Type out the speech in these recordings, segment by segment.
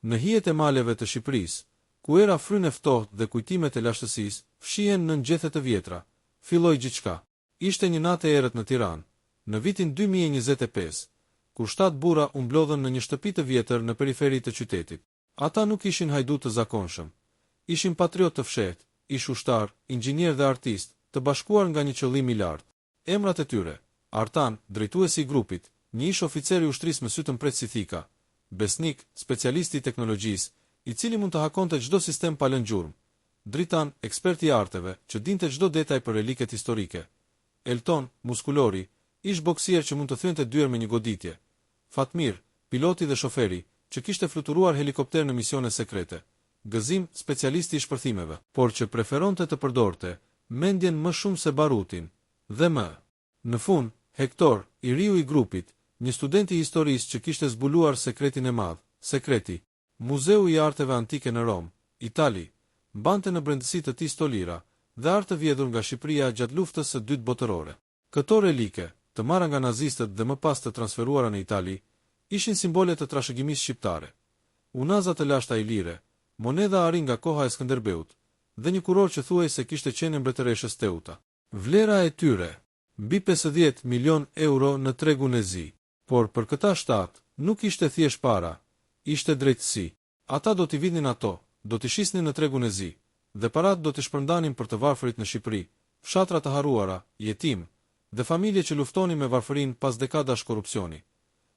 Në hijet e maleve të Shqipërisë, ku era fryn e ftohtë dhe kujtimet e lashtësisë fshihen në ngjethë të vjetra, filloi gjithçka. Ishte një natë e errët në Tiranë, në vitin 2025, kur 7 burra u mblodhën në një shtëpi të vjetër në periferi të qytetit. Ata nuk ishin hajdut të zakonshëm. Ishin patriot të fshehtë, ish ushtar, inxhinier dhe artist, të bashkuar nga një qëllim i lartë. Emrat e tyre: Artan, drejtuesi i grupit, një ish oficer i ushtrisë me sy të mprejtë si thika; Besnik, specialist i teknologjisë, i cili mund të hakonte çdo sistem pa lënë gjurmë; Dritan, ekspert i arteve, që dinte çdo detaj për reliket historike; Elton, muskulori, ish boksier që mund të thynte dyer me një goditje; Fatmir, piloti dhe shoferi, që kishte fluturuar helikopter në misione sekrete; Gëzim, specialisti i shpërthimeve, por që preferonte të përdorte mendjen më shumë se barutin, dhe më. Në fund, Hektor, i riu i grupit, një student i historisë që kishte zbuluar sekretin e madh, sekreti. Muzeu i Arteve Antike në Rom, Itali, mbante në brendësi të tij stolira dhe art të vjedhur nga Shqipëria gjatë luftës së dytë botërore. Këto relike, të marra nga nazistët dhe më pas të transferuara në Itali, ishin simbole të trashëgimisë shqiptare. Unazat e lashta ilire, monedha ari nga koha e Skënderbeut, dhe një kuror që thuaj se kishte qenë mbretëreshës Teuta. Vlera e tyre, mbi 50 milion euro në tregun e zi, por për këta 7 nuk ishte thjesht para, ishte drejtësi. Ata do t'i vidnin ato, do t'i shisnin në tregun e zi, dhe parat do t'i shpërndanin për të varfërit në Shqipëri, fshatra të haruara, jetim, dhe familje që luftonin me varfërin pas dekadash korrupsioni.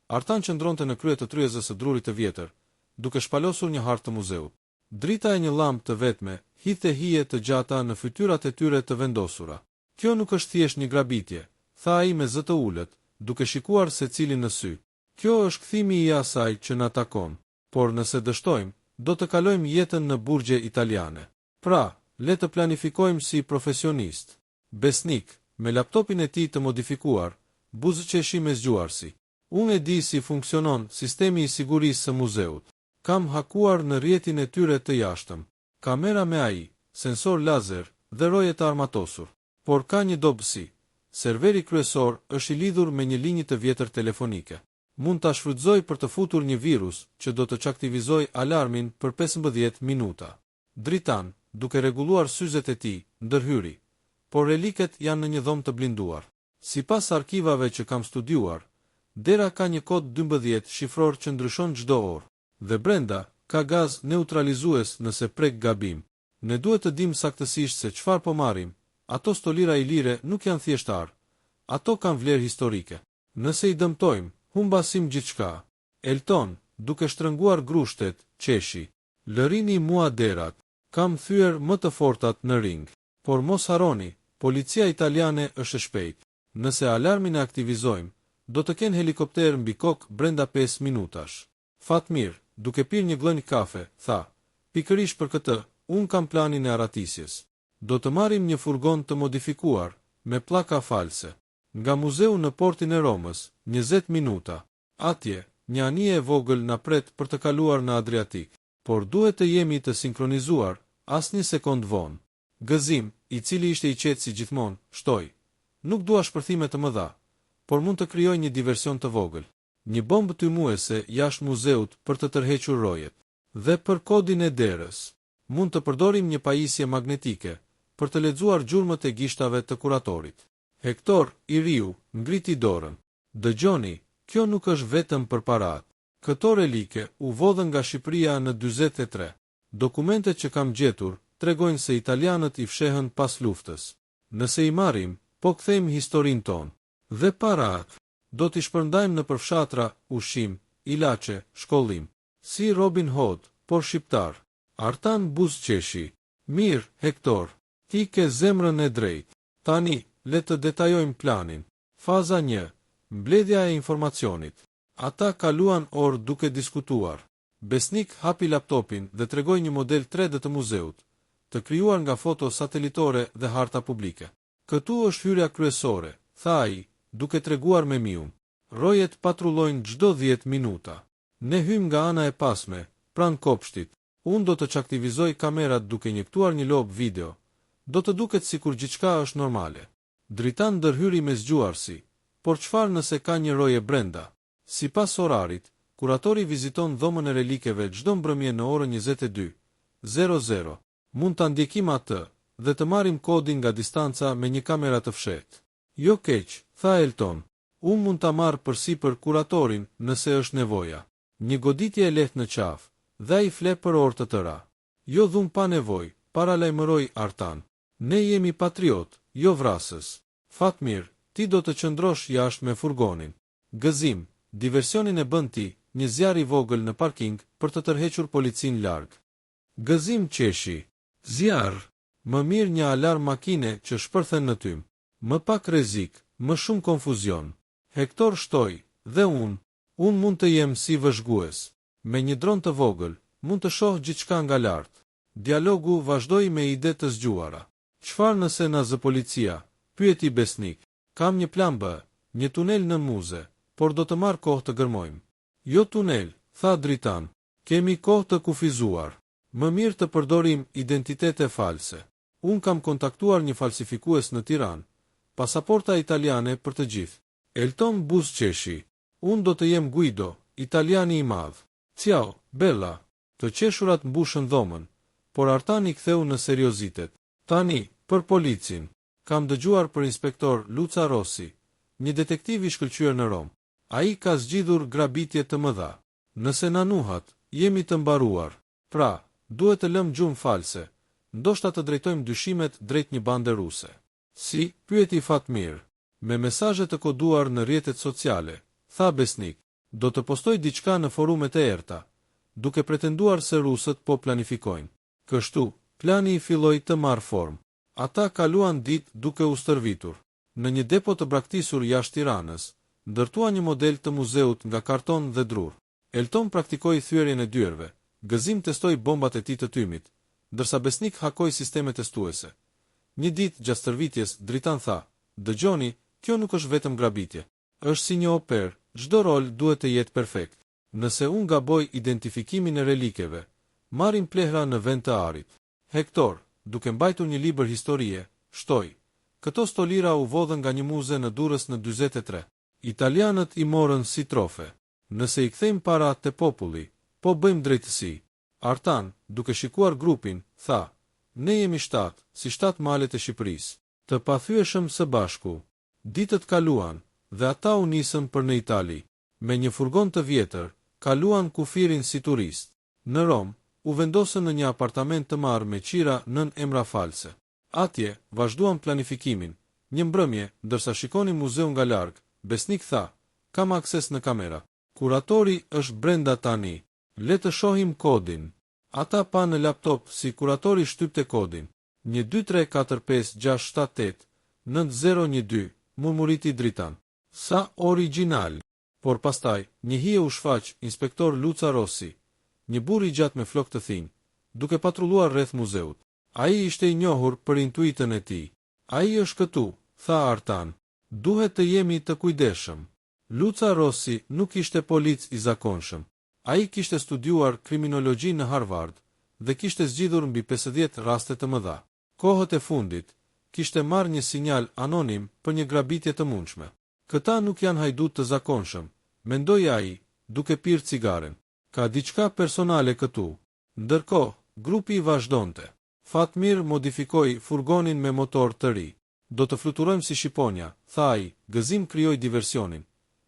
Artan qëndronte në krye të tryezës së drurit të vjetër, duke shpalosur një hartë të muzeut. Drita e një llampë të vetme hidhte hije të gjata në fytyrat e tyre të vendosura. Kjo nuk është thjesht një grabitje, tha ai me zë të ulët, duke shikuar secilin në sy. Kjo është kthimi i asaj që na takon, por nëse dështojmë, do të kalojmë jetën në burgje italiane. Pra, le të planifikojmë si profesionist. Besnik, me laptopin e tij të modifikuar, buzëqeshi me zgjuarsi. Unë e di si funksionon sistemi i sigurisë së muzeut. Kam hakuar në rrjetin e tyre të jashtëm. Kamera me AI, sensor lazer dhe roje të armatosur. Por ka një dobësi. Serveri kryesor është i lidhur me një linjë të vjetër telefonike. Mund ta shfrytëzoj për të futur një virus që do të çaktivizoj alarmin për 15 minuta. Dritan, duke rregulluar syzet e tij, ndërhyri. Por reliket janë në një dhomë të blinduar. Sipas arkivave që kam studiuar, dera ka një kod 12 shifror që ndryshon çdo orë. Dhe brenda ka gaz neutralizues nëse prek gabim. Ne duhet të dimë saktësisht se çfarë po marrim. Ato stolira ilire nuk janë thjesht ar. Ato kanë vlerë historike. Nëse i dëmtojmë, humbasim gjithçka. Elton, duke shtrënguar grushtet, qeshi. Lërini mua derat. Kam thyer më të fortat në ring. Por mos harroni, policia italiane është e shpejtë. Nëse alarmin e aktivizojmë, do të kenë helikopter mbi kokë brenda 5 minutash. Fatmir, duke pirë një glënj kafe, tha: pikërisht për këtë, unë kam planin e aratisjes. Do të marrim një furgon të modifikuar, me pllaka false. Nga muzeu në portin e Romës, 20 minuta. Atje, një anije e vogël na pret për të kaluar në Adriatik. Por duhet të jemi të sinkronizuar, asnjë sekond vonë. Gëzim, i cili ishte i qetë si gjithmonë, shtoi: nuk dua shpërthime të mëdha, por mund të krijoj një diversion të vogël. Një bombë tymuese jashtë muzeut për të tërhequr rojet. Dhe për kodin e derës, mund të përdorim një pajisje magnetike për të lexuar gjurmët e gishtave të kuratorit. Hektor, i riu, ngriti dorën. Dëgjoni, kjo nuk është vetëm për parat. Këto relike u vodhën nga Shqipëria në 43. Dokumentet që kam gjetur tregojnë se italianët i fshehën pas luftës. Nëse i marrim, po kthejmë historinë tonë. Dhe parat do t'i shpërndajmë në përfshatra, ushqim, ilaçe, shkollim. Si Robin Hood, por shqiptar. Artan buzëqeshi. Mirë, Hektor, ti ke zemrën e drejtë. Tani, le të detajojmë planin. Faza 1. Mbledhja e informacionit. Ata kaluan orë duke diskutuar. Besnik hapi laptopin dhe tregoi një model 3D të muzeut, të krijuar nga foto satelitore dhe harta publike. Këtu është hyrja kryesore, tha ai, duke treguar me miun. Rojet patrullojnë çdo 10 minuta. Ne hym nga ana e pasme, pranë kopshtit. Unë do të çaktivizoj kamerat duke injektuar një lobë video. Do të duket sikur gjithçka është normale. Dritan ndërhyri me zgjuarsi. Por çfarë nëse ka një roje brenda? Sipas orarit, kuratori viziton dhomën e relikeve çdo mbrëmje në orën 22:00. Mund ta ndjekim atë dhe të marrim kodin nga distanca me një kamera të fshehtë. Jo keq, tha Elton. Unë mund ta marr përsipër kuratorin nëse është nevoja. Një goditje e lehtë në qafë, dhe ai fle për orë të tëra. Jo dhun pa nevojë, paralajmëroi Artan. Ne jemi patriot, jo vrasës. Fatmir, ti do të qëndrosh jashtë me furgonin. Gëzim, diversionin e bën ti, një zjarr i vogël në parking për të tërhequr policin larg. Gëzim qeshi. Zjarr. Më mirë një alarm makine që shpërthen në tym. Më pak rrezik, më shumë konfuzion. Hektor shtoi, dhe unë mund të jem si vëzhgues. Me një dron të vogël, mund të shoh gjithçka nga lart. Dialogu vazhdoi me ide të zgjuara. Çfarë nëse na zë policia? Pyeti Besnik. Kam një plan B, një tunel në muze, por do të marr kohë të gërmojmë. Jo tunel, tha Dritan. Kemi kohë të kufizuar. Më mirë të përdorim identitete false. Unë kam kontaktuar një falsifikues në Tiranë. Pasaporta italiane për të gjithë. Elton buzëqeshi. Unë do të jem Guido, italiani i madh. Ciao, Bella. Të qeshurat mbushën dhomën, por Artan i ktheu në seriozitet. Tani, për policin. Kam dëgjuar për inspektor Luca Rossi, një detektiv i shkëlqyer në Rom. Ai ka zgjidhur grabitje të mëdha. Nëse na nuhat, jemi të mbaruar. Pra, duhet të lëm gjumë false. Ndoshta të drejtojmë dyshimet drejt një bande ruse. Si, pyeti Fatmir. Me mesazhe të koduar në rrjetet sociale, tha Besnik. Do të postoj diçka në forumet e errta, duke pretenduar se rusët po planifikojnë. Kështu, plani i filloi të marrë formë. Ata kaluan ditë duke u stërvitur. Në një depo të braktisur jashtë Tiranës, ndërtua një model të muzeut nga karton dhe drur. Elton praktikoi thyerjen e dyerve, Gëzim testoi bombat e tij të tymit, ndërsa Besnik hakoi sisteme testuese. Një ditë gjatë stërvitjes, Dritan tha: "Dëgjoni, kjo nuk është vetëm grabitje. Është si një oper, çdo rol duhet të jetë perfekt. Nëse unë gaboj identifikimin e relikeve, marrim plehra në vend të arit." Hektor, duke mbajtur një libër historie, shtoi: "Këto stolira u vodhën nga një muze në Durrës në 43. Italianët i morën si trofe. Nëse i kthejmë para te populli, po bëjmë drejtësi." Artan, duke shikuar grupin, tha: "Ne jemi 7, si 7 malet e Shqipërisë. Të pathyeshëm së bashku." Ditët kaluan, dhe ata u nisën për në Itali. Me një furgon të vjetër, kaluan kufirin si turist. Në Rom, u vendosën në një apartament të marrë me qira nën emra false. Atje, vazhduan planifikimin. Një mbrëmje, ndërsa shikonin muzeun nga larg, Besnik tha: "Kam akses në kamera. Kuratori është brenda tani. Le të shohim kodin." Ata pa në laptop si kuratori shtypte kodin. 1 2 3 4 5 6 7 8 9 0 1 2, murmuriti Dritan. Sa original. Por pastaj, një hije u shfaq inspektor Luca Rossi, një burr i gjatë me flokë të thinj, duke patrulluar rreth muzeut. Ai ishte i njohur për intuitën e tij. "Ai është këtu," tha Artan. "Duhet të jemi të kujdesshëm." Luca Rossi nuk ishte polic i zakonshëm. Ai kishte studiuar kriminologji në Harvard dhe kishte zgjidhur mbi 50 raste të mëdha. Kohët e fundit, kishte marrë një sinjal anonim për një grabitje të mundshme. "Këta nuk janë hajdut të zakonshëm," mendoi ai, duke pirë cigaren. "Ka diçka personale këtu." Ndërkohë, grupi i vazhdonte. Fatmir modifikoi furgonin me motor të ri. "Do të fluturojmë si Shqiponia," tha ai. Gëzim krijoi diversionin.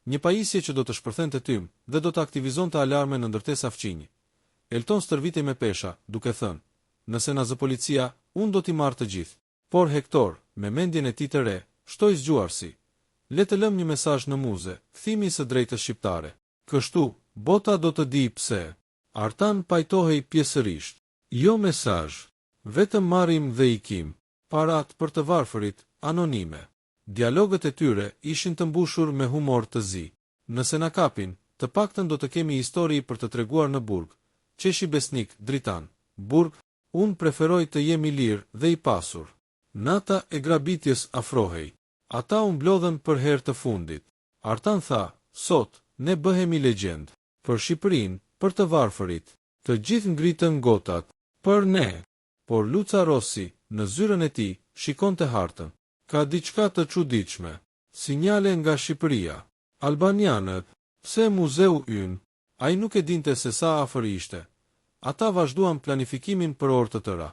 Një pajisje që do të shpërthente tym dhe do të aktivizonte alarme në ndërtesa fqinji. Elton stërvitej me pesha, duke thënë: "Nëse na zë policia, unë do t'i marr të gjithë." Por Hektor, me mendjen e tij të re, shtoi zgjuarsi: "Le të lëm një mesazh në muze, kthimi së drejtës shqiptare. Kështu, bota do të di pse." Artan pajtohej pjesërisht: "Jo mesazh, vetëm marrim dhe ikim. Parat për të varfërit, anonime." Dialogët e tyre ishin të mbushur me humor të zi. "Nëse na kapin, të paktën do të kemi histori për të treguar në burg." Qeshi Besnik, Dritan: "Burg, unë preferoj të jemi lirë dhe i pasur." Nata e grabitjes afrohej. Ata u mblodhen për herë të fundit. Artan tha: "Sot, ne bëhemi legjend. Për Shqipërinë, për të varfërit. Të gjithë ngritën gotat. Për ne." Por Luca Rossi, në zyrën e tij, shikonte hartën. "Ka diçka të çuditshme. Sinjale nga Shqipëria. Albanianët, pse muzeu ynë?" Ai nuk e dinte se sa afër ishte. Ata vazhduan planifikimin për orë të tëra.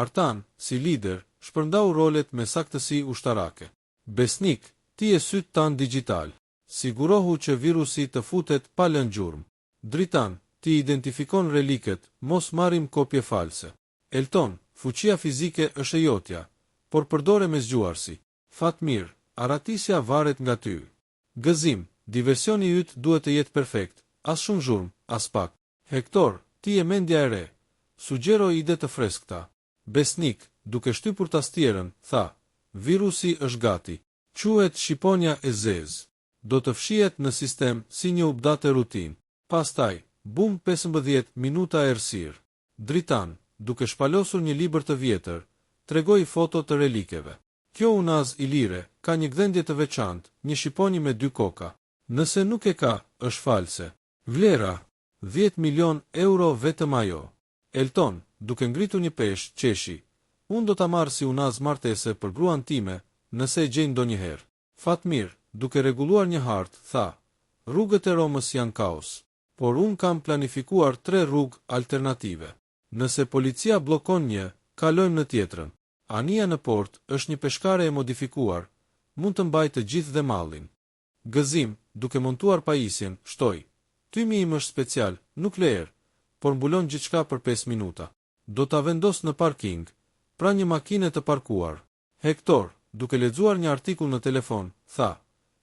Artan, si lider, shpërndau rolet me saktësi ushtarake. Besnik, ti e syt tan digital. Sigurohu që virusi të futet pa lënë gjurmë. Dritan, ti identifikon reliket, mos marrim kopje false. Elton, fuqia fizike është e jotja, por përdore me zgjuarsi. Fatmir, aratisja varet nga ty. Gëzim, diversioni yt duhet të jetë perfekt, as shumë zhurmë, as pak. Hektor, ti e mendja e re. Sugjero ide të freskëta. Besnik, duke shtypur tastierën, tha, virusi është gati. Quhet shqiponja e zezë. Do të fshihet në sistem si një update rutin. Pastaj, bum 15 minuta errësirë. Dritan, duke shpalosur një libër të vjetër, tregoi foto të relikeve. Kjo unaz i lire ka një gdhendje të veçantë, një shqiponjë me 2 koka. Nëse nuk e ka, është false. Vlera, 10 milion euro vetëm ajo. Elton, duke ngritur një peshë, qeshi. Unë do ta marr si unaz martese për gruan time, nëse e gjej ndonjëherë. Fatmir, duke rregulluar një hartë, tha, rrugët e Romës janë kaos, por unë kam planifikuar 3 rrugë alternative. Nëse policia bllokon një, kalojmë në tjetrën. Ania në port është një peshkare e modifikuar, mund të mbajë të gjithë dhe mallin. Gëzim, duke montuar pajisjen, shtoi. Tymi im është special, nuk leer, por mbulon gjithçka për 5 minuta. Do ta vendos në parking, pra një makinë të parkuar. Hektor, duke lexuar një artikull në telefon, tha,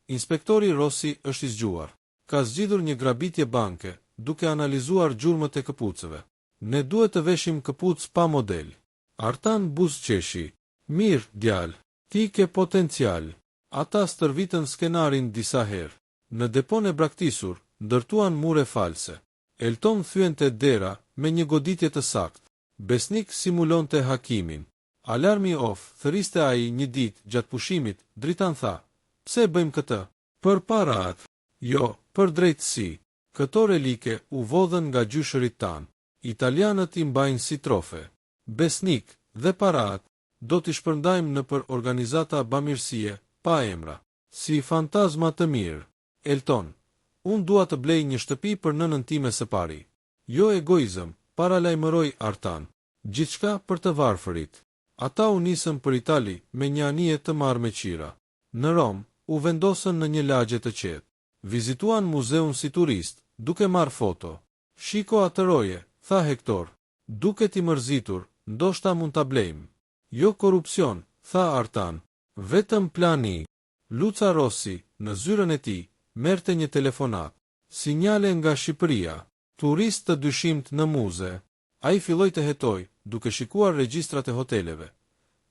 inspektori Rossi është i zgjuar. Ka zgjidhur një grabitje banke, duke analizuar gjurmët e këpucëve. Ne duhet të veshim këpucë pa model. Artan buzëqeshi. Mirë, djalë, ti ke potencial. Ata stërvitën skenarin disa herë. Në depon e braktisur, ndërtuan mure false. Elton thyente dera me një goditje të saktë. Besnik simulonte hakimin. Alarmi off, thëriste ai një ditë gjatë pushimit, Dritan tha, pse bëjmë këtë? Për parat. Jo, për drejtësi. Këto relike u vodhen nga gjyshërit tanë. Italianët i mbajnë si trofe. Besnik dhe parat do t'i shpërndajmë në për organizata bamirësie, pa emra. Si fantazma të mirë. Elton, unë dua të blej një shtëpi për nënën time së pari. Jo egoizëm, paralajmëroi Artan. Gjithçka për të varfërit. Ata u nisën për Itali me një anije të marrë me qira. Në Rom, u vendosën në një lagje të qetë. Vizituan muzeun si turist, duke marrë foto. Shiko atë roje, tha Hektor. Duket i mërzitur, ndoshta mund ta blejmë. Jo korupcion, tha Artan. Vetëm plani. Luca Rossi, në zyrën e tij, merrte një telefonat. Sinjale nga Shqipëria. Turist të dyshimt në muze. Ai filloi të hetoj, duke shikuar regjistrat e hoteleve.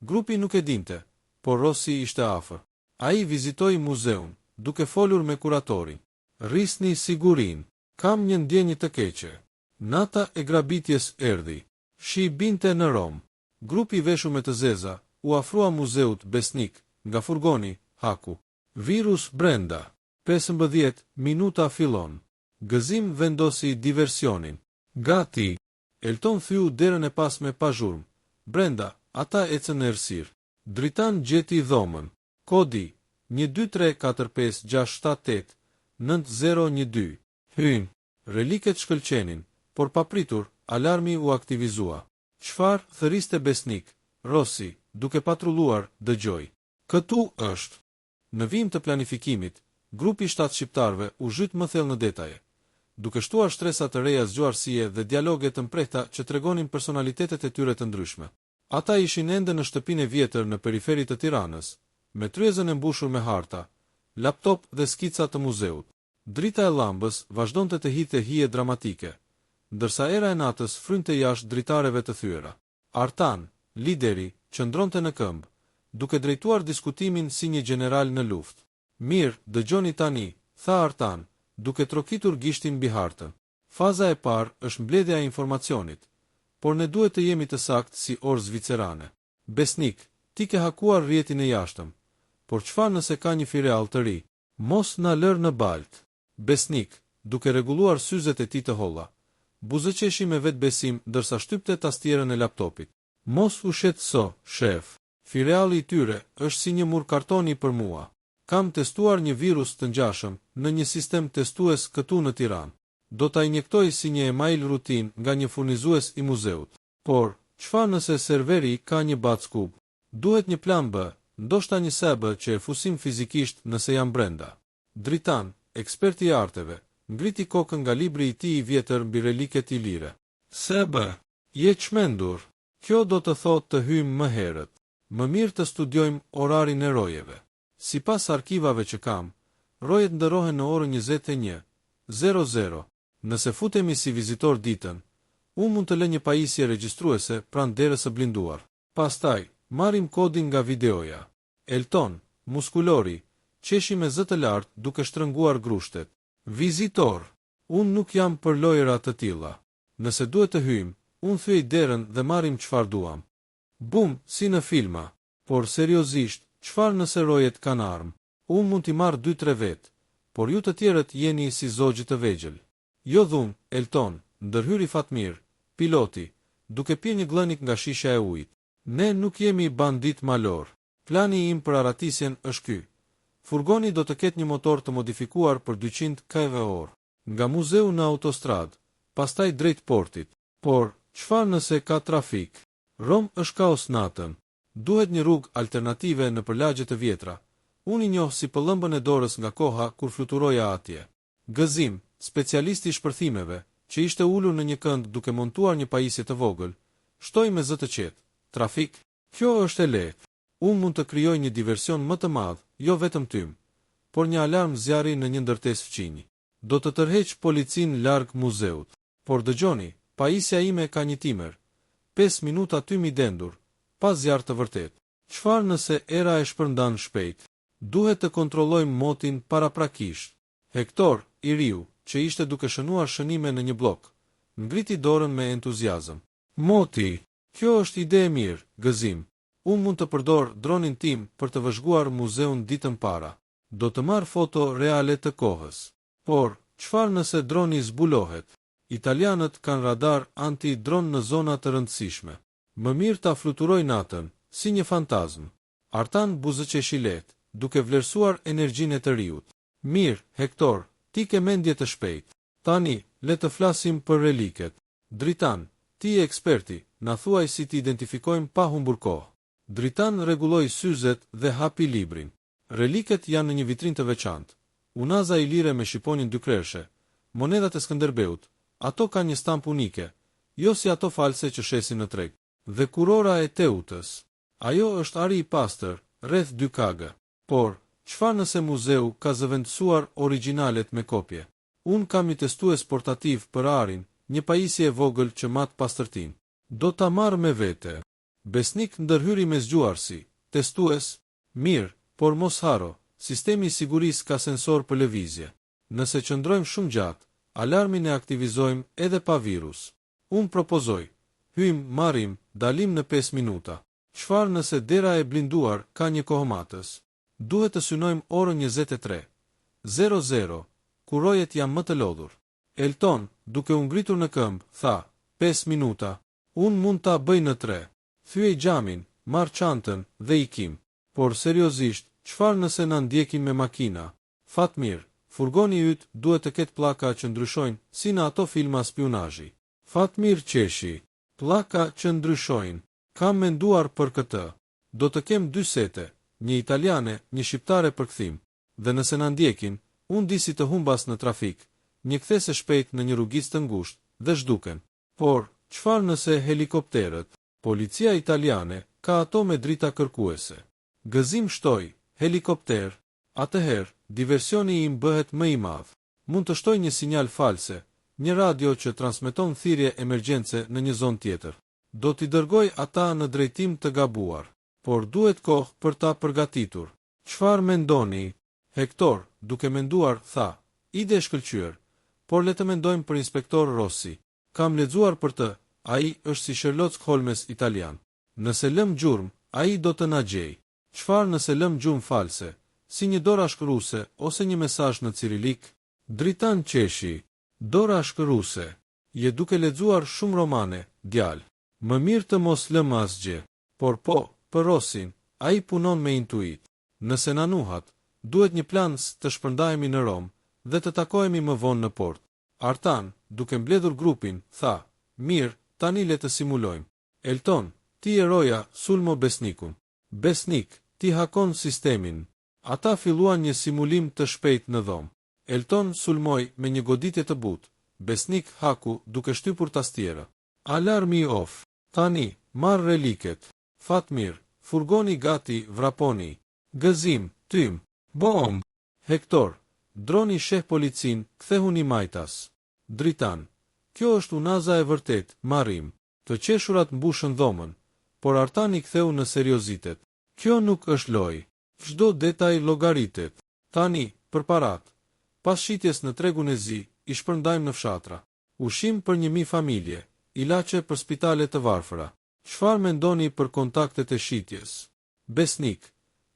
Grupi nuk e dinte, por Rossi ishte afër. Ai vizitoi muzeun, duke folur me kuratorin. Rrisni sigurin. Kam një ndjenjë të keqe. Nata e grabitjes erdhi. Shi binte në Rom. Grupi veshur me të zeza u afrua muzeut Besnik, nga furgoni, haku. Virus brenda. 15 minuta fillon. Gëzim vendosi diversionin. Gati. Elton thyu derën e pasme pa zhurmë. Brenda, ata ecën në errësirë. Dritan gjeti dhomën. Kodi 12345678912. Hyn. Reliket shkëlqenin, por papritur, alarmi u aktivizua. Çfarë? Thëriste Besnik. Rossi, duke patrulluar, dëgjoi. Këtu është. Në vim të planifikimit, grupi 7 shqiptarëve u zhyt më thellë në detaje. Duke shtuar shtresa të reja zgjuarësie dhe dialoge të mprehta që tregonin personalitetet e tyre të ndryshme. Ata ishin ende në shtëpinë e vjetër në periferi të Tiranës, me tryezën e mbushur me harta, laptop dhe skica të muzeut. Drita e llambës vazhdonte të hidhte hije dramatike, ndërsa era e natës frynte jashtë dritareve të thyera. Artan, lideri, qëndronte në këmbë, duke drejtuar diskutimin si një general në luftë. Mirë, dëgjoni tani, tha Artan, duke trokitur gishtin mbi hartën. Faza e parë është mbledhja e informacionit, por ne duhet të jemi të saktë si orë zvicerane. Besnik, ti ke hakuar rrjetin e jashtëm, por çfarë nëse ka një filial të ri? Mos na lër në baltë. Besnik, duke rregulluar syzet e tij të holla, buzëqeshi me vetbesim ndërsa shtypte tastierën e laptopit. Mos u shqetëso, shef. Filiali i tyre është si një mur kartoni për mua. Kam testuar një virus të ngjashëm në një sistem testues këtu në Tiranë. do ta injektoj si një email rutin nga një furnizues i muzeut. Por, çfarë nëse serveri ka një backub? Duhet një plan B, ndoshta një SB që e fusim fizikisht nëse jam brenda. Dritan, eksperti i arteve, ngriti kokën nga libri i tij i vjetër mbi reliket ilire. SB, je çmendur. Kjo do të thotë të hyjmë më herët. Më mirë të studiojmë orarin e rojeve. Sipas arkivave që kam, rojet ndërohen në orën 21:00. Nëse futemi si vizitor ditën, unë mund të lë një pajisje regjistruese pranë derës së blinduar. Pastaj, marrim kodin nga videoja. Elton, muskulori, qeshi me zë të lartë duke shtrënguar grushtet. Vizitor, unë nuk jam për lojëra të tilla. Nëse duhet të hyjmë, unë thyej derën dhe marrim çfarë duam. Bum, si në filma. Por seriozisht, çfarë nëse rojet kanë armë? Unë mund t'i marr 2-3 vetë, por ju të tjerët jeni si zogji të vegjël. Jo dhun, Elton, ndërhyri Fatmir, piloti, duke pirë një glënik nga shisha e ujit. Ne nuk jemi bandit malor. Plani im për aratisjen është ky. Furgoni do të ketë një motor të modifikuar për 200 km/h. Nga muzeu në autostradë, pastaj drejt portit. Por, çfarë nëse ka trafik? Rom është kaos natën. Duhet një rrugë alternative në përlagje të vjetra. Unë i njoh si pëllëmbën e dorës nga koha kur fluturoja atje. Gëzim, specialisti i shpërthimeve, që ishte ulur në një kënd duke montuar një pajisje të vogël, shtoi me zë të qetë. Trafik? Kjo është e lehtë. Unë mund të krijoj një diversion më të madh, jo vetëm tym, por një alarm zjarri në një ndërtesë fqinji. Do të tërheq policin larg muzeut. Por dëgjoni, pajisja ime ka një timer. 5 minuta tymi dendur, pa zjarr të vërtet. Çfarë nëse era e shpërndan shpejt? Duhet të kontrollojmë motin paraprakisht. Hektor, i riu, që ishte duke shënuar shënime në një blok, ngriti dorën me entuziazëm. Moti, kjo është ide e mirë, gëzim. Unë mund të përdor dronin tim për të vëzhguar muzeun ditën para. Do të marr foto reale të kohës. Por, çfarë nëse droni zbulohet? Italianët kanë radar anti-dron në zona të rëndësishme. Më mirë ta fluturoj natën, si një fantazm. Artan buzëqeshi lehtë, duke vlerësuar energjinë e të riut. Mirë, Hektor, ti ke mendje të shpejt. Tani, le të flasim për reliket. Dritan, ti e eksperti, na thuaj si ti identifikojmë pa humbur kohë. Dritan rregulloi syzet dhe hapi librin. Reliket janë në një vitrinë të veçantë. Unaza ilire me shqiponin 2 kreshe, monedat e Skënderbeut, ato kanë një stampë unike, jo si ato false që shesin në treg. Dhe kurora e Teutës. Ajo është ari i pastër, rreth 2 kg. Por, çfarë nëse muzeu ka zëvendësuar originalet me kopje? Unë kam një testues portativ për arin, një pajisje e vogël që mat pastërtin. Do ta marr me vete. Besnik ndërhyri me zgjuarsi. Testues? Mirë, por mos haro, sistemi i sigurisë ka sensor për lëvizje. Nëse qëndrojmë shumë gjatë, alarmin e aktivizojmë edhe pa virus. Unë propozoj. Hyjmë, marrim, dalim në 5 minuta. Çfarë nëse dera e blinduar ka një kohomatës? Duhet të synojmë orën 23:00, kur rojet janë më të lodhur. Elton, duke u ngritur në këmbë, tha, 5 minuta. Unë mund ta bëj në 3. Thyej xhamin, marr çantën dhe ikim. Por seriozisht, çfarë nëse na ndjekin me makina? Fatmir, furgoni yt duhet të ketë pllaka që ndryshojnë, si në ato filma spionazhi. Fatmir qeshi. Pllaka që ndryshojnë. Kam menduar për këtë. Do të kem 2 sete, një italiane, një shqiptare për kthim. Dhe nëse na ndjekin, unë di si të humbas në trafik, një kthesë shpejt në një rrugicë të ngushtë dhe zhduken. Por, çfarë nëse helikopterët? Policia italiane ka ato me drita kërkuese. Gëzim shtoj, helikopter. Atëherë, diversioni im bëhet më i madh. Mund të shtoj një sinjal false, një radio që transmeton thirrje emergjence në një zonë tjetër. Do t'i dërgoj ata në drejtim të gabuar, por duhet kohë për ta përgatitur. Çfarë mendoni? Hektor, duke menduar, tha, ide shkëlqyer, por le të mendojmë për inspektor Rossi. Kam lexuar për të, ai është si Sherlock Holmes italian. Nëse lëm gjurmë, ai do të na gjej. Çfarë nëse lëm gjumë false, si një dorashk ruse ose një mesazh në cirilik? Dritan qeshi. Dorashk ruse. Je duke lexuar shumë romane, djalë. Më mirë të mos lëm asgjë. Por po, për Rossin, ai punon me intuit. Nëse na nuhat, duhet një plan të shpërndahemi në Rom dhe të takohemi më vonë në port. Artan, duke mbledhur grupin, tha, mirë, tani le të simulojmë. Elton, ti e roja, sulmo Besnikun. Besnik, ti hakon sistemin. Ata filluan një simulim të shpejt në dhomë. Elton sulmoi me një goditje të butë. Besnik haku duke shtypur tastierë. Alarmi off. Tani, marr reliket. Fatmir, furgoni gati, vraponi. Gëzim, tym. Bom. Hektor, droni sheh policin, kthehu një majtas. Dritan, kjo është unaza e vërtet, marrim. Të qeshurat mbushën dhomën, por Artani ktheu në seriozitet. Kjo nuk është lojë. Çdo detaj llogaritet. Tani, për parat. Pas shitjes në tregun e zi, i shpërndajmë në fshatra. Ushim për 1000 familje, ilaçe për spitale të varfëra. Çfarë mendoni për kontaktet e shitjes? Besnik,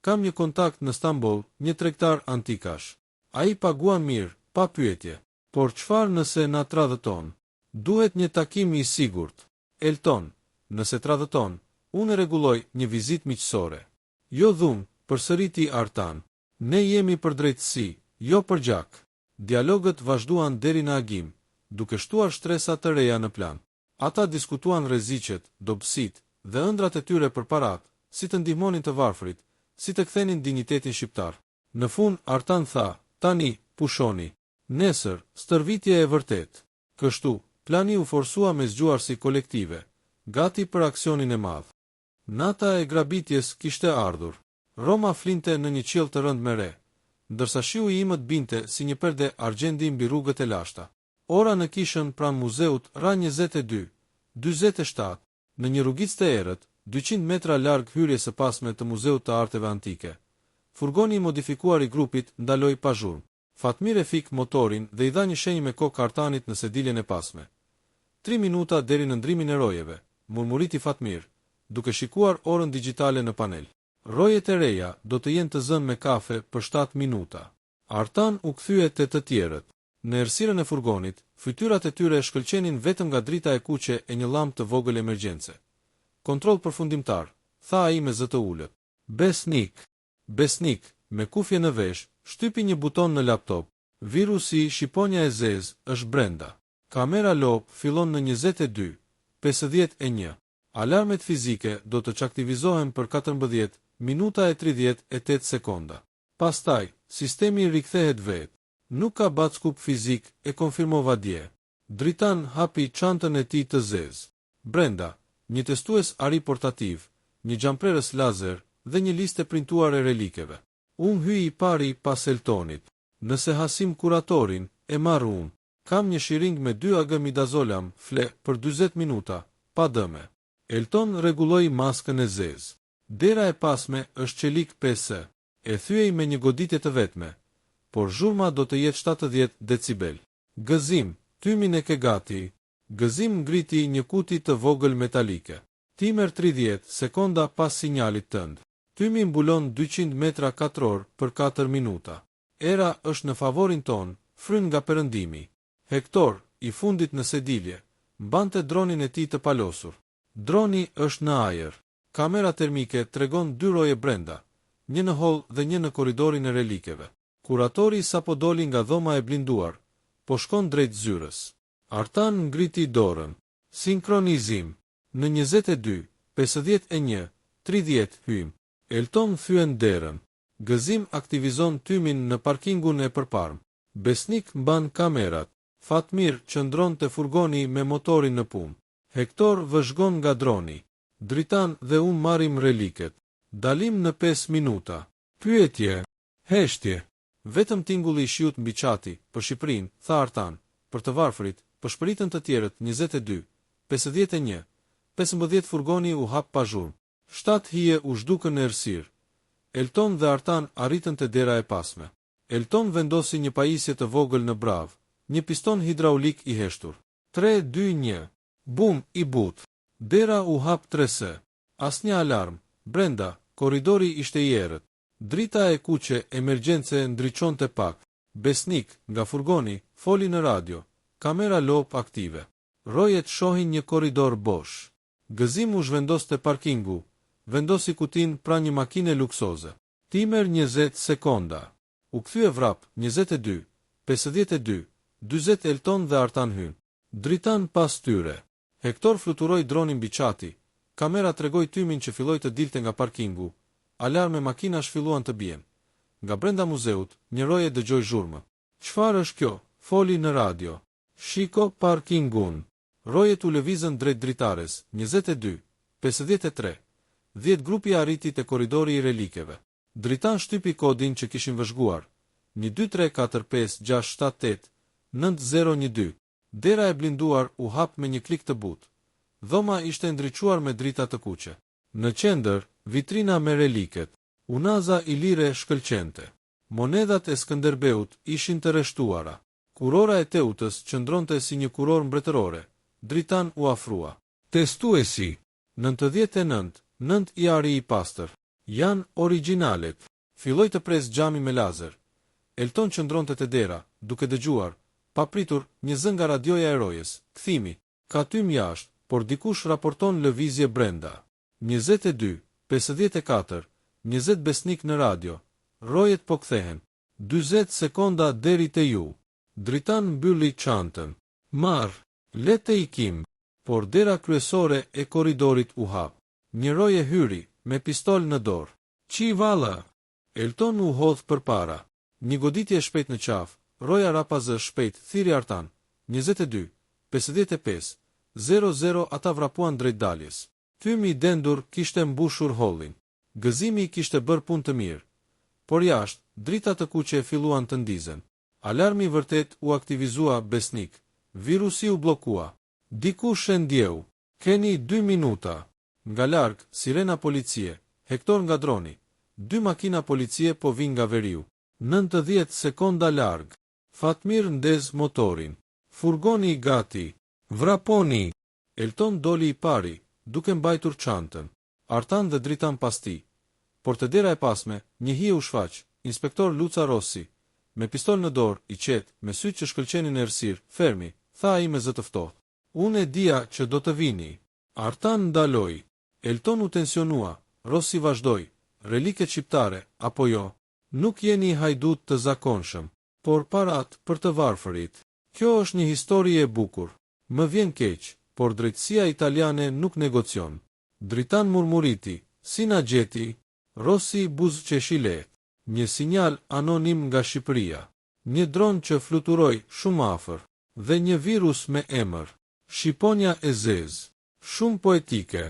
kam një kontakt në Stamboll, një tregtar antikash. Ai paguan mirë, pa pyetje. Por çfarë nëse na tradhëton? Duhet një takim i sigurt. Elton, nëse tradhëton, unë rregulloj një vizitë miqësore. Jo dhunë, përsëriti Artan. Ne jemi për drejtësi, jo për gjak. Dialogët vazhduan deri në agim, duke shtuar shtresa të reja në plan. Ata diskutuan rreziqet, dobësitë dhe ëndrat e tyre për parat, si të ndihmonin të varfrit, si të kthenin dinjitetin shqiptar. Në fund Artan tha, tani, pushoni. Nesër, stërvitje e vërtet. Kështu, plani u forsua me zgjuarsi kolektive, gati për aksionin e madh. Nata e grabitjes kishte ardhur. Roma flinte në një qiell të rënd me re, ndërsa shiu i imët binte si një perde argjendi mbi rrugët e lashta. Ora në kishën pranë muzeut ra 22, 47, në një rrugicë të errët, 200 metra larg hyrjes së pasme të Muzeut të Arteve Antike. Furgoni i modifikuar i grupit ndaloi pa zhurmë. Fatmir e fik motorin dhe i dha një shenjë me kokë Artanit në sediljen e pasme. 3 minuta deri në ndrimin e rojeve, murmuriti Fatmir, duke shikuar orën digjitale në panel. Rojet e reja do të jenë të zënë me kafe për 7 minuta. Artan u kthye te të tjerët. Në errësirën e furgonit, fytyrat e tyre shkëlqenin vetëm nga drita e kuqe e një llamp të vogël emergjence. Kontroll përfundimtar, tha ai me zë të ulët. Besnik, me kufje në vesh, shtypi një buton në laptop. Virusi shqiponja e zezë është brenda. Kamera lop fillon në 22:51. Alarmet fizike do të çaktivizohen për 14 minuta e 38 sekonda. Pastaj, sistemi rikthehet vetë. Nuk ka backup fizik, e konfirmova dje. Dritan hapi çantën e tij të zezë. Brenda, një testues ari portativ, një xhamprerës lazer dhe një listë printuar e relikeve. Unë hyi i pari pas Eltonit. Nëse hasim kuratorin, e marr unë. Kam një shiring me 2 ag midazolam, fle, për 40 minuta, pa dëme. Elton rregulloi maskën e zezë. Dera e pasme është çelik 5. E thyej me një goditje të vetme, por zhurma do të jetë 70 decibel. Gëzim, tymin e ke gati. Gëzim ngriti një kuti të vogël metalike. Timer 30 sekonda pas sinjalit tënd. Tymi mbulon 200 metra katror për 4 minuta. Era është në favorin ton, fryn nga perëndimi. Hektor, i fundit në sedilje, mbante dronin e tij të palosur. Droni është në ajër. Kamera termike tregon 2 roje brenda, një në hol dhe një në korridorin e relikeve. Kuratori sapo doli nga dhoma e blinduar, po shkon drejt zyrës. Artan ngriti dorën. Sinkronizim. Në 22:51:30 hym. Elton thyen derën. Gëzim aktivizon tymin në parkingun e përparm. Besnik mban kamerat. Fatmir qëndron te furgoni me motorin në punë. Hektor vëzhgon nga droni. Dritan dhe unë marrim reliket. Dalim në 5 minuta. Pyetje. Heshtje. Vetëm tingulli i shiut mbi çati, për Shqipërinë, tha Artan, për të varfrit, për shpëritën të tjerët 22:51. 15 furgoni u hap pa zhurmë. 7 hije u zhdukën në errësirë. Elton dhe Artan arritën te dera e pasme. Elton vendosi një pajisje të vogël në brav, një piston hidraulik i heshtur. 3, 2, 1. Bum, i but. Dera u hap 3 Asnjë alarm. Brenda, korridori ishte i errët. Drita e kuqe emergjence ndriçonte pak. Besnik, nga furgoni, foli në radio. Kamera lop aktive. Rojet shohin një korridor bosh. Gëzim u zhvendos te parkingu. Vendosi kutin pra një makine luksoze. Timer 20 sekonda. U kthye vrap 22:52. 40 Elton dhe Artan hyn. Dritan pas tyre. Hektor fluturoi dronin mbi çati. Kamera tregoi tymin që filloi të dilte nga parkingu. Alarme makinash filluan të bien. Nga brenda muzeut, një roje dëgjoi zhurmë. "Çfarë është kjo?" foli në radio. "Shiko parkingun." Rojet u lëvizën drejt dritares. 22, 53. 10 grupi arriti te korridori i relikeve. Dritan shtypi kodin që kishin vëzhguar. 1 2 3 4 5 6 7 8 9012. Dera e blinduar u hap me një klik të butë. Dhoma ishte ndriçuar me drita të kuqe. Në qendër, vitrina me reliket. Unaza i lire shkëlqente. Monedat e Skënderbeut ishin të rreshtuara. Kurora e Teutës qëndronte si një kuror mbretërore. Dritan u afrua. "Testuesi. 99, 9 i ari i pastër. Janë originalet." Filloi të pres xhami me lazer. Elton qëndronte te dera, duke dëgjuar, papritur, një zë nga radioja e rojes. "Kthimi. Ka tym jashtë, por dikush raporton lëvizje brenda." 22, 54, 20 besnik në radio. "Rojet po kthehen. 40 sekonda deri te ju." Dritan mbylli çantën. "Marr, le të ikim." Por dera kryesore e korridorit u hap. Një roje hyri, me pistol në dorë. "Qi valla." Elton u hodh përpara. Një goditje shpejt në qafë. Roja rapazë shpejt, thiri Artan. 22, 55, 00 ata vrapuan drejt daljes. Thymi i dendur kishte mbushur hollin. Gëzimi kishte bërë punë të mirë. Por jashtë, drita të kuqe filluan të ndizen. Alarmi vërtet u aktivizua besnik. Virusi u bllokua. "Dikush e ndjeu. Keni 2 minuta." Nga larg, sirena policie. Hektor nga droni. 2 makina policie po vinë nga veriu. 90 sekonda larg. Fatmir ndez motorin. "Furgoni i gati. Vraponi." Elton doli i pari, duke mbajtur çantën. Artan dhe Dritan pas tij. Por te dera e pasme, një hije u shfaq, inspektor Luca Rossi, me pistol në dorë, i qetë, me sytë që shkëlqenin errësirë. "Fermi," tha ai me zë të ftohtë. "Unë e dija që do të vini." Artan ndaloi. Elton u tensionua. Rossi vazhdoi. "Reliket shqiptare, apo jo? Nuk jeni hajdut të zakonshëm, por parat për të varfërit. Kjo është një histori e bukur. Më vjen keq, por drejtësia italiane nuk negocion." Dritan murmuriti. "Si na gjeti?" Rossi buzëqeshi lehtë. "Një sinjal anonim nga Shqipëria. Një dron që fluturoi shumë afër. Dhe një virus me emër. Shqiponja e zezë. Shumë poetike."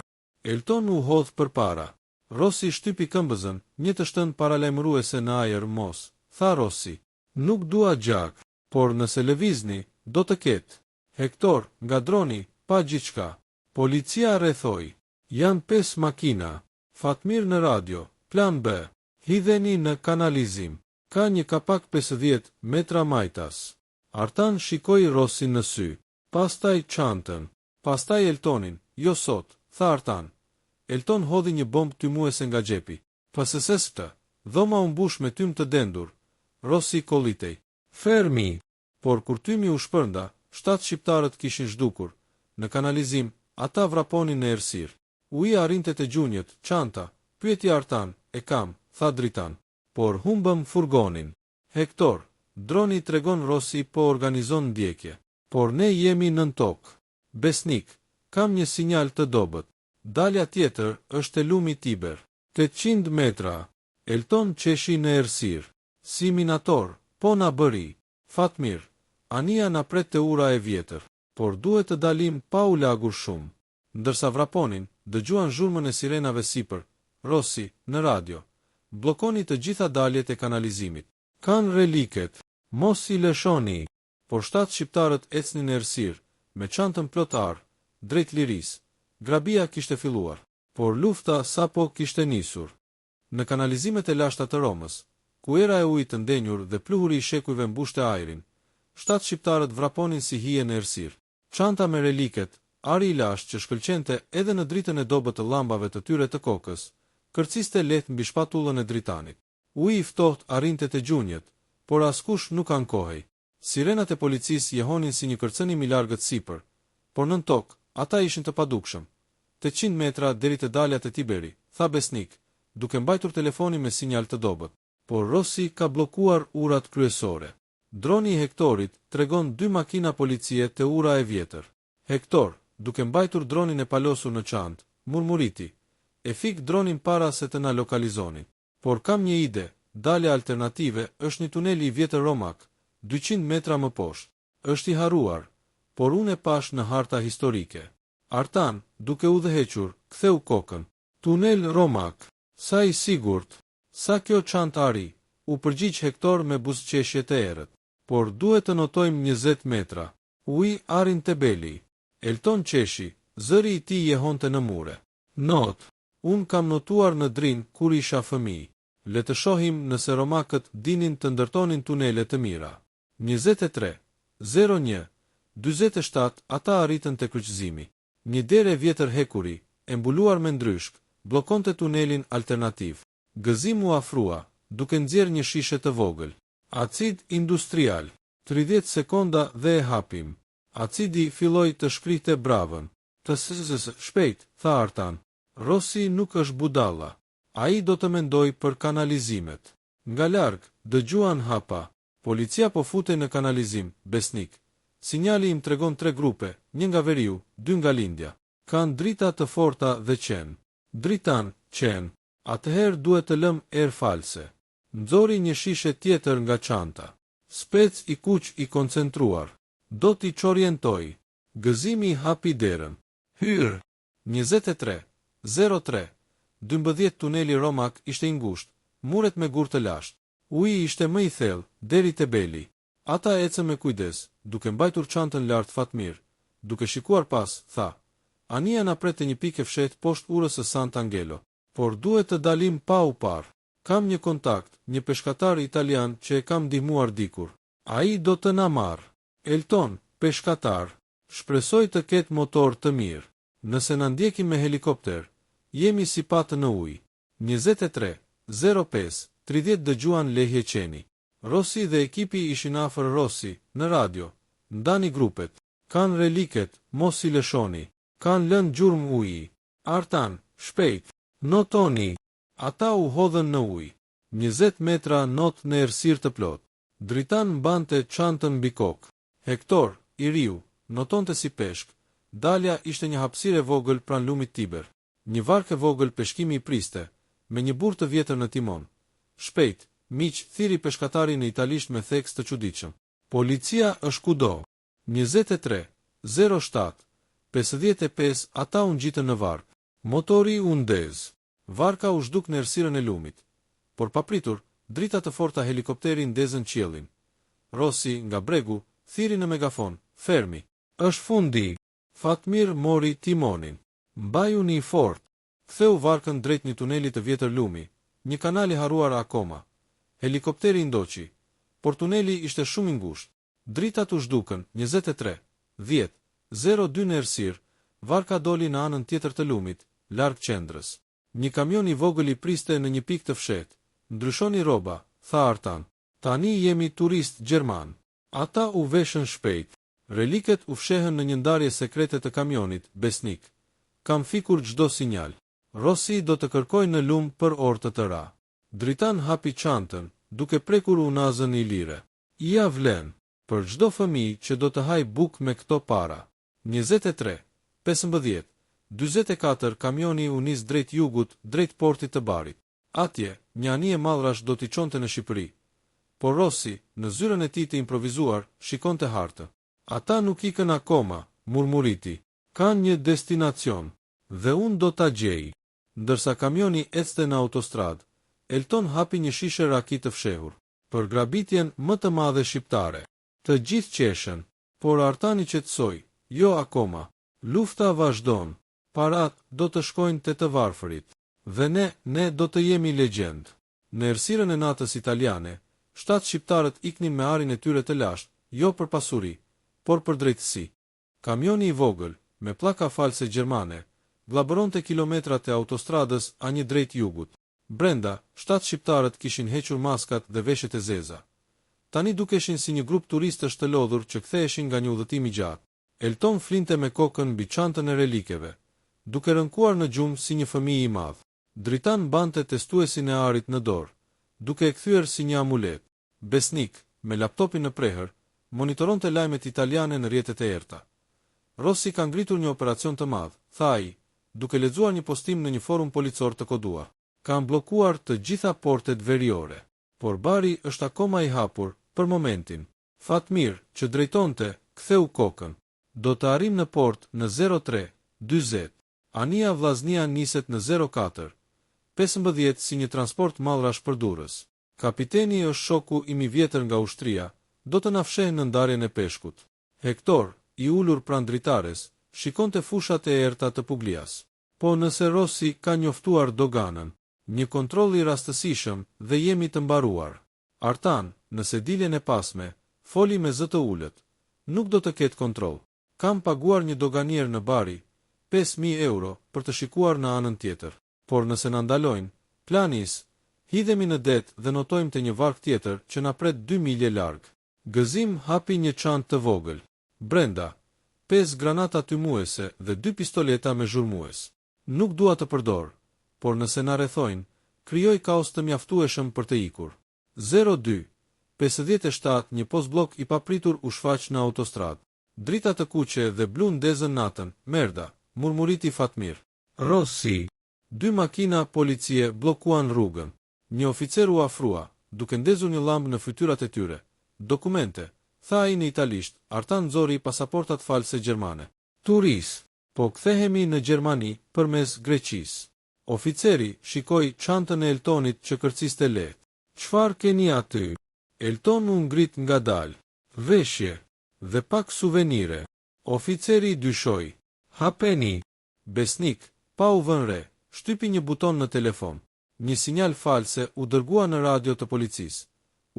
Elton u hodh përpara. Rossi shtypi këmbëzën, një të shtënë paralajmëruese në ajër. "Mos," tha Rossi. "Nuk dua gjak, por nëse lëvizni, do të ketë." Hektor, nga droni, pa gjithçka. Policia rrethoi. "Janë 5 makina." Fatmir në radio. "Plan B. Hidheni në kanalizim. Ka një kapak 50 metra majtas." Artan shikoi Rossin në sy. Pastaj çantën. Pastaj Eltonin. "Jo sot," tha Artan. Elton hodhi një bombë tymuese nga xhepi. "PSS-të." Dhoma u mbush me tym të dendur. Rossi kollitej. "Fermi." Por kur tymi u shpërnda, 7 shqiptarët kishin zhdukur. Në kanalizim, ata vraponin në errësirë. "Uji arrinte te gjunjët, çanta." Pyeti Artan. "E kam," tha Dritan. "Por humbëm furgonin." "Hektor, droni tregon Rossi po organizon ndjekje. Por ne jemi nën tokë." "Besnik, kam një sinjal të dobët. Dalja tjetër është e lumi Tiber. 800 metra." Elton qeshi në errësirë. "Si minator, po na bëri." "Fatmir, ania na pret te ura e vjetër, por duhet të dalim pa u lagur shumë." Ndërsa vraponin, dëgjuan zhurmën e sirenave sipër. Rossi, në radio. "Bllokoni të gjitha daljet e kanalizimit. Kan reliket. Mos i lëshoni." Por 7 shqiptarët ecnin në errësirë, me çantën plot arë, drejt lirisë. Grabia kishte filluar, por lufta sapo kishte nisur. Në kanalizimet e lashta të Romës, ku era e ujit të ndenjur dhe pluhuri i shekujve mbushte ajrin, 7 shqiptarët vraponin si hije në errësirë. Çanta me reliket, ari i lashtë që shkëlqente edhe në dritën e dobët të llambave të tyre të kokës, kërciste lehtë mbi shpatullën e Dritanit. Uji i ftohtë arrinte te gjunjët, por askush nuk ankohej. Sirenat e policisë jehonin si një kërcënim i largët sipër, por nën tokë ata ishin të padukshëm. 800 metra deri te daljat e Tiberi, tha besnik, duke mbajtur telefonin me sinjal të dobët. Por Rossi ka bllokuar urat kryesore. Droni i Hektorit tregon 2 makina policie te ura e vjetër. Hektor, duke mbajtur dronin e palosur në çantë, murmuriti: "E fik dronin para se të na lokalizonin. Por kam një ide, dalja alternative është një tunel i vjetër Romak, 200 metra më poshtë. Është i harruar, por unë e pash në harta historike." Artan, duke udhëhequr, ktheu kokën. "Tunel Romak, sa i sigurt? Sa kjo çantë ari?" U përgjigj Hektor me buzëqeshje të errët. "Por duhet të notojmë 20 metra." Ui arin te beli. Elton qeshi, zëri i tij jehonte në mure. "Not, unë kam notuar në Drin kur isha fëmijë. Le të shohim nëse romakët dinin të ndërtonin tunele të mira." 23:01 47 Ata arritën te kryqëzimi. Një derë e vjetër hekuri, e mbuluar me ndryshk, bllokonte tunelin alternativ. Gëzim u afrua, duke nxjerrë një shishe të vogël. "Acid industrial. 30 sekonda dhe e hapim." Acidi filloi të shkrihte bravën. Shpejt, tha Artan. "Rossi nuk është budalla. Ai do të mendoj për kanalizimet." Nga larg, dëgjuan hapa. Policia po futej në kanalizim, besnik. Sinjali im tregon 3 grupe, 1 nga veriu, 2 nga lindja. Kanë drita të forta dhe qenë. Dritan, qenë. Atëherë duhet të lëm erë false. Nxori një shishe tjetër nga çanta. Spec i kuq i koncentruar. Do t'i çorientoj. Gëzimi i hapi derën. Hyr. 23:03 12 Tuneli Romak ishte i ngushtë, muret me gur të lashtë. Uji ishte më i thellë, deri te beli. Ata ecën me kujdes, duke mbajtur çantën lart Fatmir. Duke shikuar pas, tha: "Ania na pret një pikë fshet poshtë urës së Sant'Angelo, por duhet të dalim pa u parë. Kam një kontakt, një peshkatar italian që e kam ndihmuar dikur. Ai do të na marr." Elton, peshkatar, shpresoj të ketë motor të mirë. Nëse na ndjekim me helikopter, jemi si patë në ujë. 23:05 30 dëgjuan lehje qeni. Rossi dhe ekipi ishin afër Rossi, në radio. "Ndani grupet. Kanë reliket, mos i lëshoni. Kanë lënë gjurmë uji. Artan, shpejt. Notoni." Ata u hodhën në ujë. 20 metra not në errësirë të plot. Dritan mbante çantën mbi kokë. Hektor, i riu, notonte si peshk. Dalja ishte një hapësirë e vogël pranë lumit Tiber. Një varkë e vogël peshkimi i priste, me një burr të vjetër në timon. "Shpejt, miq," thiri peshkatari në italisht me theks të çuditshëm. "Policia është kudo." 23:07 55 Ata u ngjitën në vark. Motori u ndez. Varka u zhduk në errësirën e lumit. Por papritur, drita të forta helikopteri ndezën qiellin. Rossi, nga bregu, thiri në megafon: "Fermi. Është fundi." Fatmir mori timonin. "Mbajuni fort." Ktheu varkën drejt një tuneli të vjetër lumi, një kanal i harruar akoma. Helikopteri ndoqi, por tuneli ishte shumë i ngushtë. Dritat u zhdukën. 23:10 në errësirë, varka doli në anën tjetër të lumit, larg qendrës. Një kamion i vogël i priste në një pikë të fshehtë. "Ndryshoni rroba," tha Artan. "Tani jemi turist gjerman." Ata u veshën shpejt. Reliket u fshehën në një ndarje sekrete të kamionit, besnik. "Kam fikur çdo sinjal. Rossi do të kërkojë në lum për orë të tëra." Dritan hapi çantën, duke prekur unazën i lire. "Ja vlen, për çdo fëmijë që do të haj buk me këto para." 23:15 44 Kamioni u nis drejt jugut, drejt portit të barit. Atje, një anije mallrash do t'i çonte në Shqipëri. Por Rossi, në zyrën e tij të improvizuar, shikonte hartën. "Ata nuk ikën akoma," murmuriti. "Kanë një destinacion, dhe unë do ta gjej." Ndërsa kamioni ecte në autostradë, Elton hapi një shishe raki të fshehur. Për grabitjen më të madhe shqiptare. Të gjithë qeshen, por Artani qetësoi: "Jo akoma. Lufta vazhdon. Parat do të shkojnë te të varfërit. Dhe ne do të jemi legjend." Në errësirën e natës italiane, 7 shqiptarët iknin me arin e tyre të lashtë, jo për pasuri, por për drejtësi. Kamioni i vogël, me pllaka false gjermane, vllabëronte kilometrat e autostradës a një drejt jugut. Brenda, 7 shqiptarët kishin hequr maskat dhe veshjet e zeza. Tani dukeshin si një grup turistësh të lodhur që ktheheshin nga një udhëtim i gjatë. Elton flinte me kokën mbi çantën e relikeve, duke rënkuar në gjumë si një fëmijë i madh. Dritan mbante testuesin e arit në dorë, duke e kthyer si një amulet. Besnik, me laptopin në prehër, monitoronte lajmet italiane në rrjetet e errta. Rossi ka ngritur një operacion të madh, tha ai, duke lexuar një postim në një forum policor të koduar. Kanë bllokuar të gjitha portet veriore, por bari është akoma i hapur për momentin. Fatmir, që drejtonte, ktheu kokën. Do të arrim në port në 03:20. Ania Vllaznia niset në 04:15 si një transport mallrash për Durrës. Kapiteni është shoku im i vjetër nga ushtria, do të na fshehë në ndarjen e peshkut. Hektor, i ulur pranë dritares, shikonte fushat e errta të Puglias. Po nëse Rossi ka njoftuar doganën, një kontroll i rastësishëm dhe jemi të mbaruar. Artan, nëse diljen e pasme, foli me zë të ulët. Nuk do të ketë kontroll. Kam paguar një doganier në Bari, 5.000 euro për të shikuar në anën tjetër. Por nëse na ndalojnë, planis, hidhemi në det dhe notojmë të një varg tjetër që na pret 2 milje larg. Gëzim hapi një çantë të vogël. Brenda, 5 granata tymuese dhe 2 pistoleta me zhurmues. Nuk dua të përdor, por nëse na rrethojnë, krijoj kaos të mjaftueshëm për të ikur. 02:57 Një postblok i papritur u shfaq në autostradë. Drita të kuqe dhe blu ndezën natën, merda, murmuriti Fatmir. Rossi. 2 makina policie bllokuan rrugën. Një oficer u afrua, duke ndezur një llambë në fytyrat e tyre. Dokumente, tha ai në italisht, Artan nxori pasaportat false gjermane. Turis, po kthehemi në Gjermani përmes Greqisë. Oficeri shikoi çantën e Eltonit që kërciste lehtë. Çfarë keni aty? Elton u ngrit ngadalë. Veshje dhe pak suvenire. Oficeri dyshoi. Hapeni. Besnik, pa u vënë re, shtypi një buton në telefon. Një sinjal false u dërgua në radio të policisë.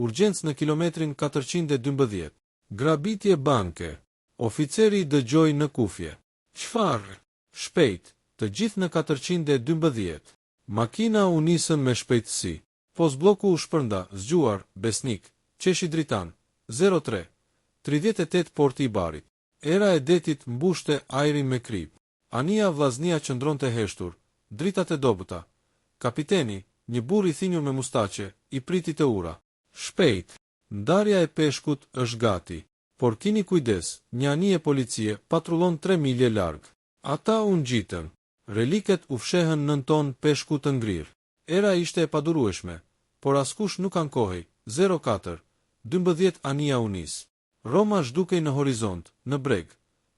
Urgjencë në kilometrin 412. Grabitje banke. Oficeri dëgjoi në kufje. Çfarë? Shpejt, të gjithë në 412. Makina u nisën me shpejtësi. Postbloku u shpërnda, zgjuar, Besnik, qeshi dritan, 03:38 Porti i Barit. Era e detit mbushte ajrin me krip. Ania Vllaznia qëndronte heshtur, dritat e dobëta. Kapiteni, një burr i thinjur me mustaqe, i priti të ura. Shpejt, ndarja e peshkut është gati, por kini kujdes, një anije policie patrullon 3 milje larg. Ata u ngjitën. Reliket u fshehën nën ton peshku të ngrirë. Era ishte e padurueshme, por askush nuk ankohej. 04:12 Ania u nis. Roma zhdukej në horizont, në breg.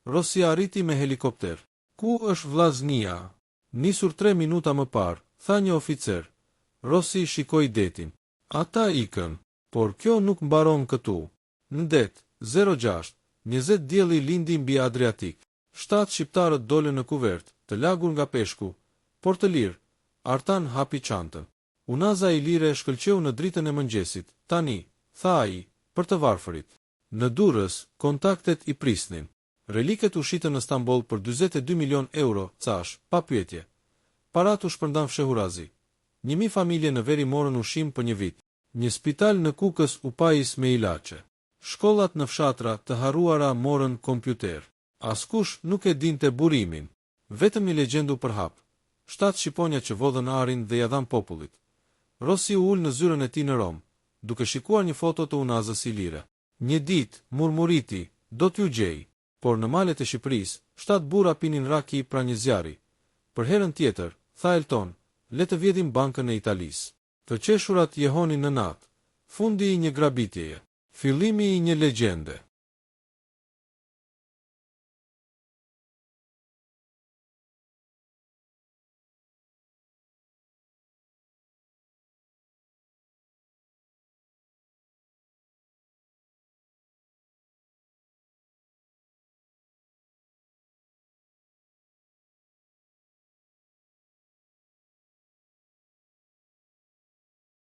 Rossi arriti me helikopter. Ku është Vllaznia? Nisur 3 minuta më parë, tha një oficer. Rossi shikoi detin. Ata ikën, por kjo nuk mbaron këtu. Në det, 06:20 dielli lindi mbi Adriatik. 7 shqiptarët dolën në kuvert, të lagur nga peshku, por të lirë. Artan hapi çantën. Unaza i lire shkëlqeu në dritën e mëngjesit. Tani, tha ai, për të varfërit. Në Durrës, kontaktet i prisnin. Reliket u shitën në Stamboll për 42 milion euro, cash, pa pyetje. Parat u shpërndan fshehurazi. 1000 familje në veri morën ushqim për një vit. Një spital në Kukës u pajis me ilaçe. Shkollat në fshatra të harruara morën kompjuter. Askush nuk e dinte burimin. Vetëm një legjend u përhap. 7 shqiponja që vodhën arin dhe ja dhan popullit. Rossi u ul në zyrën e tij në Rom, duke shikuar një foto të Unazës i lire. Një ditë, murmuriti, do t'ju gjej. Por në malet e Shqipërisë, 7 burra pinin raki pra një zjarri. Për herën tjetër, tha Elton, le të vjedhim bankën e Italisë. Të qeshurat jehonin në natë. Fundi i një grabitjeje. Fillimi i një legjende.